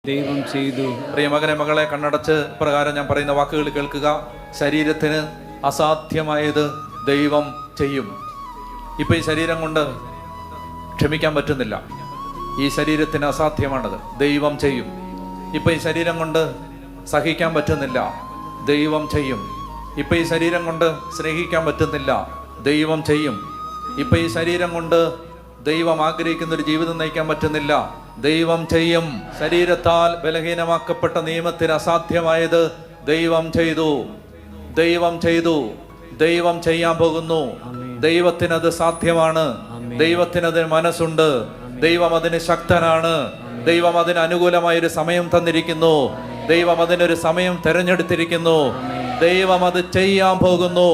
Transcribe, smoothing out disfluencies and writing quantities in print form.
ദൈവം ചെയ്തു. പ്രിയമകനെ മകളെ കണ്ണടച്ച് പ്രകാരം ഞാൻ പറയുന്ന വാക്കുകൾ കേൾക്കുക. ശരീരത്തിന് അസാധ്യമായത് ദൈവം ചെയ്യും. ഇപ്പൊ ഈ ശരീരം കൊണ്ട് ക്ഷമിക്കാൻ പറ്റുന്നില്ല. ഈ ശരീരത്തിന് അസാധ്യമാണത്, ദൈവം ചെയ്യും. ഇപ്പൊ ഈ ശരീരം കൊണ്ട് സഹിക്കാൻ പറ്റുന്നില്ല, ദൈവം ചെയ്യും. ഇപ്പൊ ഈ ശരീരം കൊണ്ട് സ്നേഹിക്കാൻ പറ്റുന്നില്ല, ദൈവം ചെയ്യും. ഇപ്പൊ ഈ ശരീരം കൊണ്ട് ദൈവം ആഗ്രഹിക്കുന്ന ഒരു ജീവിതം നയിക്കാൻ പറ്റുന്നില്ല, ദൈവം ചെയ്യും. ശരീരത്താൽ ബലഹീനമാക്കപ്പെട്ട നിയമത്തിന് അസാധ്യമായത് ദൈവം ചെയ്തു. ദൈവം ചെയ്തു. ദൈവം ചെയ്യാൻ പോകുന്നു. ദൈവത്തിനത് സാധ്യമാണ്. ദൈവത്തിനതിന് മനസ്സുണ്ട്. ദൈവം അതിന് ശക്തനാണ്. ദൈവം അതിന് അനുകൂലമായൊരു സമയം തന്നിരിക്കുന്നു. ദൈവം അതിനൊരു സമയം തെരഞ്ഞെടുത്തിരിക്കുന്നു. ദൈവം അത് ചെയ്യാൻ പോകുന്നു.